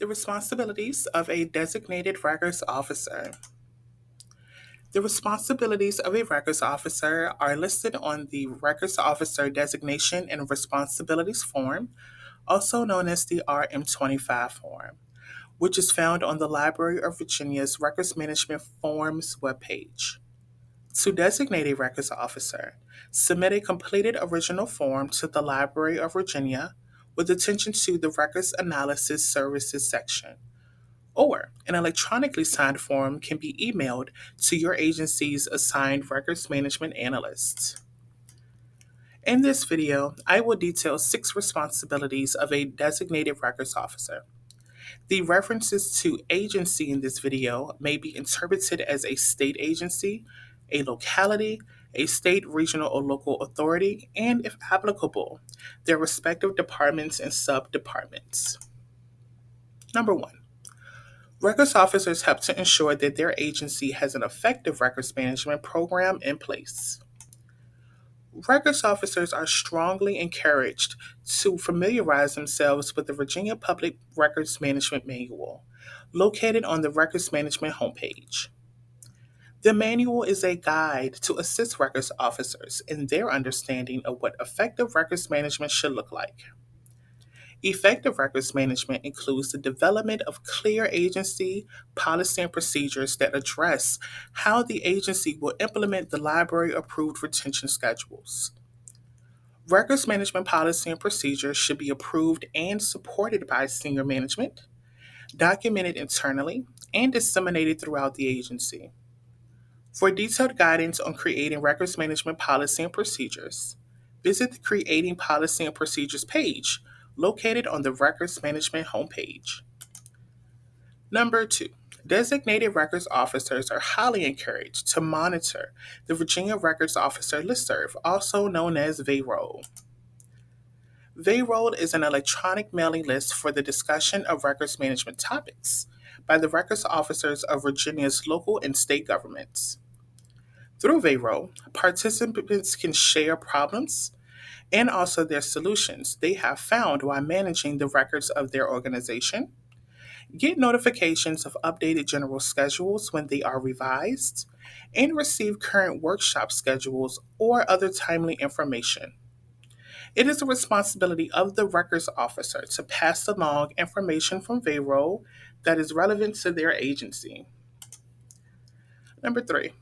The responsibilities of a designated records officer. The responsibilities of a records officer are listed on the Records Officer Designation and Responsibilities Form, also known as the RM25 form, which is found on the Library of Virginia's Records Management Forms webpage. To designate a records officer, submit a completed original form to the Library of Virginia with attention to the Records Analysis Services section, or an electronically signed form can be emailed to your agency's assigned records management analyst. In this video, I will detail 6 responsibilities of a designated records officer. The references to agency in this video may be interpreted as a state agency, a locality, a state, regional, or local authority, and, if applicable, their respective departments and sub-departments. Number 1. Records officers help to ensure that their agency has an effective records management program in place. Records officers are strongly encouraged to familiarize themselves with the Virginia Public Records Management Manual, located on the Records Management homepage. The manual is a guide to assist records officers in their understanding of what effective records management should look like. Effective records management includes the development of clear agency policy and procedures that address how the agency will implement the library approved retention schedules. Records management policy and procedures should be approved and supported by senior management, documented internally, and disseminated throughout the agency. For detailed guidance on creating records management policy and procedures, visit the Creating Policy and Procedures page located on the Records Management homepage. Number 2. Designated records officers are highly encouraged to monitor the Virginia Records Officer Listserv, also known as VAROL. VAROL is an electronic mailing list for the discussion of records management topics by the records officers of Virginia's local and state governments. Through VAROL, participants can share problems and also their solutions they have found while managing the records of their organization, get notifications of updated general schedules when they are revised, and receive current workshop schedules or other timely information. It is the responsibility of the records officer to pass along information from VAROL that is relevant to their agency. Number 3.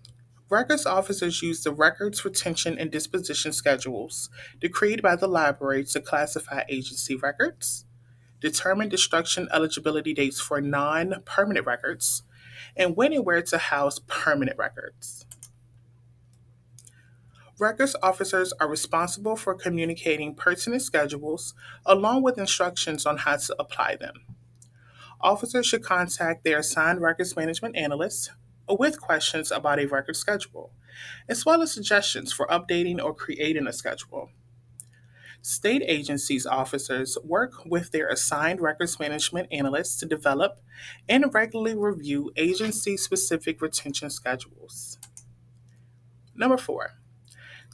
Records officers use the records retention and disposition schedules decreed by the library to classify agency records, determine destruction eligibility dates for non-permanent records, and when and where to house permanent records. Records officers are responsible for communicating pertinent schedules along with instructions on how to apply them. Officers should contact their assigned records management analyst with questions about a record schedule, as well as suggestions for updating or creating a schedule. State agencies officers work with their assigned records management analysts to develop and regularly review agency-specific retention schedules. Number 4.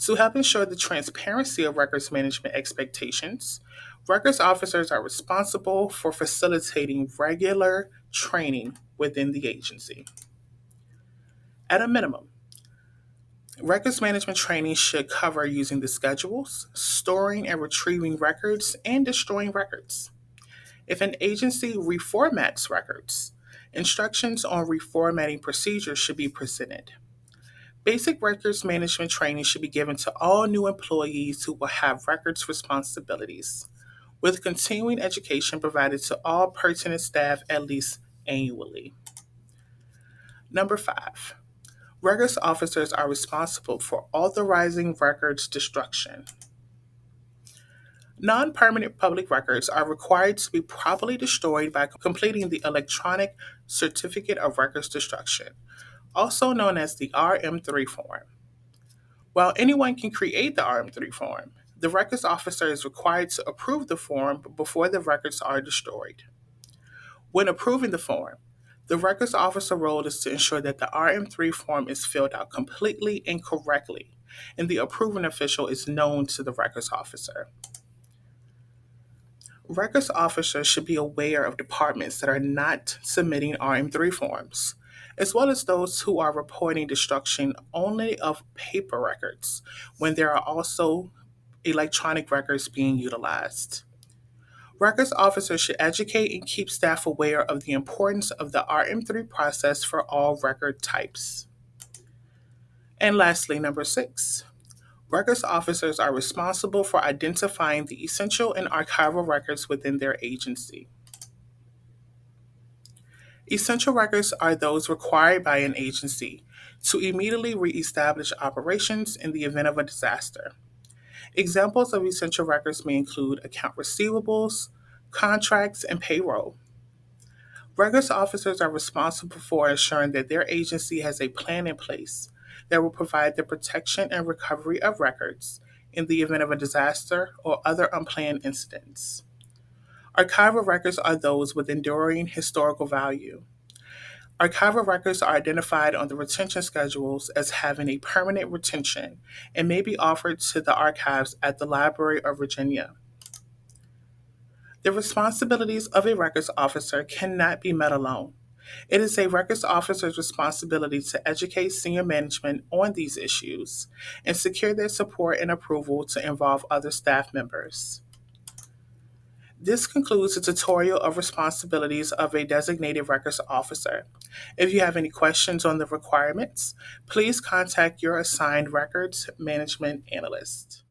To help ensure the transparency of records management expectations, records officers are responsible for facilitating regular training within the agency. At a minimum, records management training should cover using the schedules, storing and retrieving records, and destroying records. If an agency reformats records, instructions on reformatting procedures should be presented. Basic records management training should be given to all new employees who will have records responsibilities, with continuing education provided to all pertinent staff at least annually. Number 5. Records officers are responsible for authorizing records destruction. Non-permanent public records are required to be properly destroyed by completing the Electronic Certificate of Records Destruction, also known as the RM3 form. While anyone can create the RM3 form, the records officer is required to approve the form before the records are destroyed. When approving the form, the records officer role is to ensure that the RM3 form is filled out completely and correctly, and the approving official is known to the records officer. Records officers should be aware of departments that are not submitting RM3 forms, as well as those who are reporting destruction only of paper records when there are also electronic records being utilized. Records officers should educate and keep staff aware of the importance of the RM3 process for all record types. And lastly, number 6. Records officers are responsible for identifying the essential and archival records within their agency. Essential records are those required by an agency to immediately reestablish operations in the event of a disaster. Examples of essential records may include account receivables, contracts, and payroll. Records officers are responsible for ensuring that their agency has a plan in place that will provide the protection and recovery of records in the event of a disaster or other unplanned incidents. Archival records are those with enduring historical value. Archival records are identified on the retention schedules as having a permanent retention and may be offered to the archives at the Library of Virginia. The responsibilities of a records officer cannot be met alone. It is a records officer's responsibility to educate senior management on these issues and secure their support and approval to involve other staff members. This concludes the tutorial of responsibilities of a designated records officer. If you have any questions on the requirements, please contact your assigned records management analyst.